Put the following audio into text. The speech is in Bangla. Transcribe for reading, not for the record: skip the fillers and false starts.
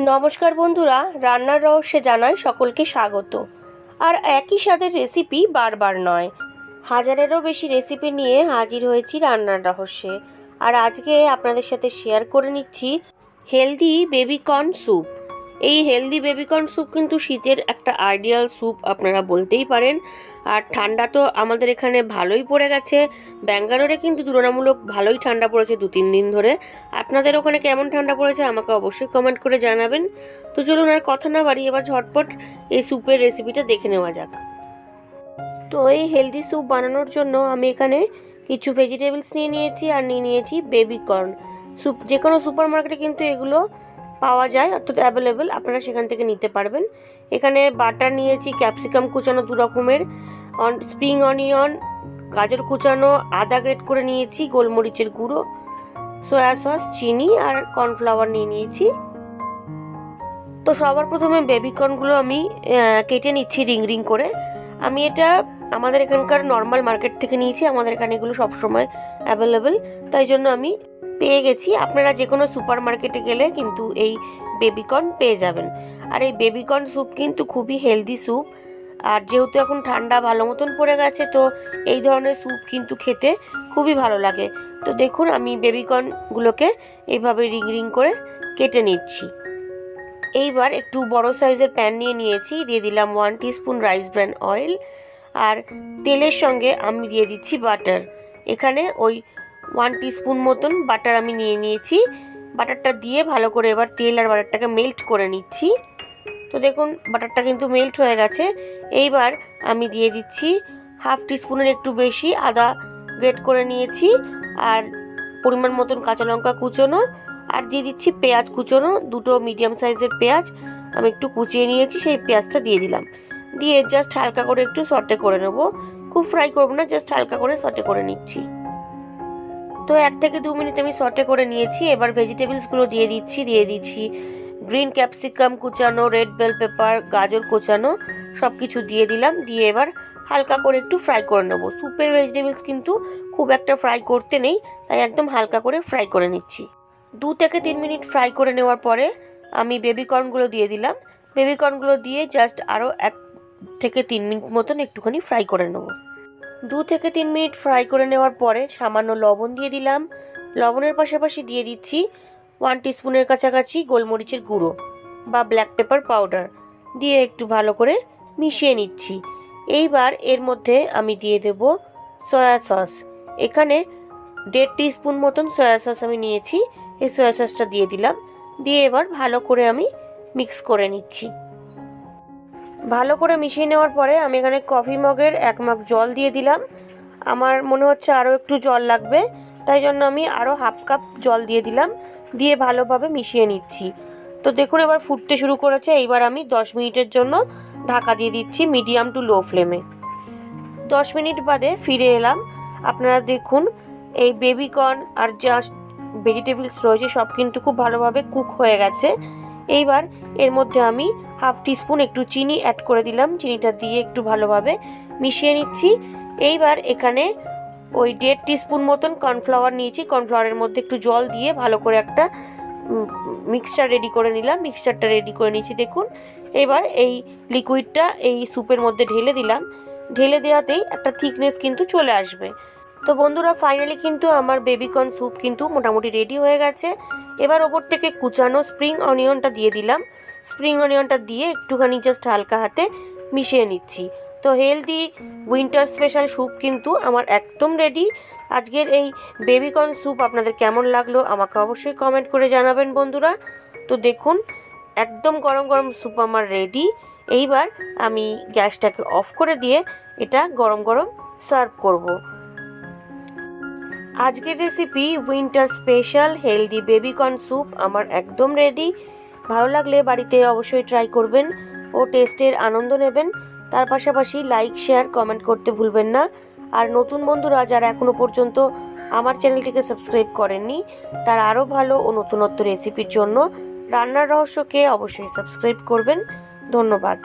নমস্কার বন্ধুরা, রান্নার রহস্যে জানাই সকলকে স্বাগত। আর একই স্বাদের রেসিপি বারবার নয়, হাজারেরও বেশি রেসিপি নিয়ে হাজির হয়েছি রান্নার রহস্যে। আর আজকে আপনাদের সাথে শেয়ার করে নিচ্ছি হেলদি বেবিকর্ন স্যুপ। এই হেলদি বেবিকর্ন স্যুপ কিন্তু শীতের একটা আইডিয়াল স্যুপ আপনারা বলতেই পারেন। আর ঠান্ডা তো আমাদের এখানে ভালোই পড়ে গেছে, ব্যাঙ্গালোরে কিন্তু তুলনামূলক ভালোই ঠান্ডা পড়েছে 2-3 দিন ধরে। আপনাদের ওখানে কেমন ঠান্ডা পড়েছে আমাকে অবশ্যই কমেন্ট করে জানাবেন। তো চলুন আর কথা না বাড়িয়ে এবার ঝটপট এই স্যুপের রেসিপিটা দেখে নেওয়া যাক। তো এই হেলদি স্যুপ বানানোর জন্য আমি এখানে কিছু ভেজিটেবলস নিয়ে নিয়েছি আর নিয়ে নিয়েছি বেবিকর্ন স্যুপ। যে কোনো সুপার মার্কেটে কিন্তু এগুলো পাওয়া যায়, অর্থাৎ অ্যাভেলেবেল, আপনারা সেখান থেকে নিতে পারবেন। এখানে বাটার নিয়েছি, ক্যাপসিকাম কুচানো 2 রকমের, স্প্রিং অনিয়ন, গাজর কুচানো, আদা গ্রেট করে নিয়েছি, গোলমরিচের গুঁড়ো, সয়া সস, চিনি আর কর্নফ্লাওয়ার নিয়ে নিয়েছি। তো সবার প্রথমে বেবিকর্নগুলো আমি কেটে নিচ্ছি রিং রিং করে। আমি এটা আমাদের এখানকার নর্মাল মার্কেট থেকে নিয়েছি, আমাদের এখানে এগুলো সবসময় অ্যাভেলেবেল, তাই জন্য আমি পেয়ে গেছি। আপনারা যে কোনো সুপার মার্কেটে গেলে কিন্তু এই বেবিকর্ন পেয়ে যাবেন। আর এই বেবিকর্ন স্যুপ কিন্তু খুবই হেলদি স্যুপ। আর যেহেতু এখন ঠান্ডা ভালো মতন পড়ে গেছে, তো এই ধরনের স্যুপ কিন্তু খেতে খুবই ভালো লাগে। তো দেখুন আমি বেবিকর্নগুলোকে এইভাবে রিং রিং করে কেটে নিচ্ছি। এইবার একটু বড় সাইজের প্যান নিয়ে নিয়েছি, দিয়ে দিলাম 1 টিস্পুন রাইস ব্র্যান অয়েল, আর তেলের সঙ্গে আমি দিয়ে দিচ্ছি বাটার। এখানে ওই 1 টিস্পুন মতন বাটার আমি নিয়ে নিয়েছি। বাটারটা দিয়ে ভালো করে এবার তেল আর বাটারটাকে মেল্ট করে নিচ্ছি। তো দেখুন বাটারটা কিন্তু মেল্ট হয়ে গেছে। এইবার আমি দিয়ে দিচ্ছি 1/2 টিস্পুনের একটু বেশি আদা গ্রেট করে নিয়েছি, আর পরিমাণ মতন কাঁচা লঙ্কা কুচোনো, আর দিয়ে দিচ্ছি পেঁয়াজ কুচোনো, 2টো মিডিয়াম সাইজের পেঁয়াজ আমি একটু কুচিয়ে নিয়েছি, সেই পেঁয়াজটা দিয়ে দিলাম। দিয়ে জাস্ট হালকা করে একটু সটে করে নেব, খুব ফ্রাই করব না, জাস্ট হালকা করে সটে করে নিচ্ছি। তো 1 থেকে 2 মিনিট আমি সটে করে নিয়েছি। এবার ভেজিটেবলসগুলো দিয়ে দিচ্ছি গ্রিন ক্যাপসিকাম কুচানো, রেড বেল পেপার, গাজর কুচানো, সব কিছু দিয়ে দিলাম। দিয়ে এবার হালকা করে একটু ফ্রাই করে নেব। স্যুপের ভেজিটেবলস কিন্তু খুব একটা ফ্রাই করতে নেই, তাই একদম হালকা করে ফ্রাই করে নিচ্ছি। 2 থেকে 3 মিনিট ফ্রাই করে নেওয়ার পরে আমি বেবিকর্নগুলো দিয়ে দিলাম। বেবিকর্নগুলো দিয়ে জাস্ট আরও 1 থেকে 3 মিনিট মতন একটুখানি ফ্রাই করে নেব। 2 থেকে 3 মিনিট ফ্রাই করে নেওয়ার পরে সামান্য লবণ দিয়ে দিলাম। লবণের পাশাপাশি দিয়ে দিচ্ছি 1 টিস্পুনের কাছাকাছি গোলমরিচের গুঁড়ো বা ব্ল্যাক পেপার পাউডার, দিয়ে একটু ভালো করে মিশিয়ে নিচ্ছি। এইবার এর মধ্যে আমি দিয়ে দেব সয়া সস। এখানে 1.5 টিস্পুন মতন সয়া সস আমি নিয়েছি, এই সয়া সসটা দিয়ে দিলাম। দিয়ে এবার ভালো করে আমি মিক্স করে নিচ্ছি। ভালো করে মিশিয়ে নেওয়ার পরে আমি এখানে কফি মগের 1 মগ জল দিয়ে দিলাম। আমার মনে হচ্ছে আরও একটু জল লাগবে, তাই জন্য আমি আরও 1/2 কাপ জল দিয়ে দিলাম। দিয়ে ভালোভাবে মিশিয়ে নিচ্ছি। তো দেখুন এবার ফুটতে শুরু করেছে। এইবার আমি 10 মিনিটের জন্য ঢাকা দিয়ে দিচ্ছি মিডিয়াম টু লো ফ্লেমে। 10 মিনিট বাদে ফিরে এলাম। আপনারা দেখুন এই বেবিকর্ন আর জাস্ট ভেজিটেবলস রয়েছে সব কিন্তু খুব ভালোভাবে কুক হয়ে গেছে। এইবার এর মধ্যে আমি 1/2 টিস্পুন একটু চিনি অ্যাড করে দিলাম। চিনিটা দিয়ে একটু ভালোভাবে মিশিয়ে নিচ্ছি। এইবার এখানে ওই 1.5 টিস্পুন মতন কর্নফ্লাওয়ার নিয়েছি, কর্নফ্লাওয়ারের মধ্যে একটু জল দিয়ে ভালো করে একটা মিক্সচার রেডি করে নিলাম। মিক্সচারটা রেডি করে নিয়েছি দেখুন। এবার এই লিকুইডটা এই স্যুপের মধ্যে ঢেলে দিলাম। ঢেলে দেওয়াতেই একটা থিকনেস কিন্তু চলে আসবে। তো বন্ধুরা ফাইনালি কিন্তু আমার বেবিকর্ন স্যুপ কিন্তু মোটামুটি রেডি হয়ে গেছে। এবার ওপর থেকে কুচানো স্প্রিং অনিয়নটা দিয়ে দিলাম। স্প্রিং অনিয়নটা দিয়ে একটুখানি জাস্ট হালকা হাতে মিশিয়ে নিচ্ছি। তো হেলদি উইন্টার স্পেশাল স্যুপ কিন্তু আমার একদম রেডি। আজকের এই বেবিকর্ন স্যুপ আপনাদের কেমন লাগলো আমাকে অবশ্যই কমেন্ট করে জানাবেন বন্ধুরা। তো দেখুন একদম গরম গরম স্যুপ আমার রেডি। এইবার আমি গ্যাসটাকে অফ করে দিয়ে এটা গরম গরম সার্ভ করব। আজকের recipe winter special healthy baby corn soup আমার একদম রেডি। ভালো লাগলে বাড়িতে অবশ্যই ট্রাই করবেন ও টেস্টের আনন্দ নেবেন। তার পাশাপাশি লাইক শেয়ার কমেন্ট করতে ভুলবেন না। আর নতুন বন্ধুরা যারা এখনও পর্যন্ত আমার চ্যানেলটিকে সাবস্ক্রাইব করেননি, তারা আরও ভালো ও নতুনত্ব রেসিপির জন্য রান্নার রহস্যকে অবশ্যই সাবস্ক্রাইব করবেন। ধন্যবাদ।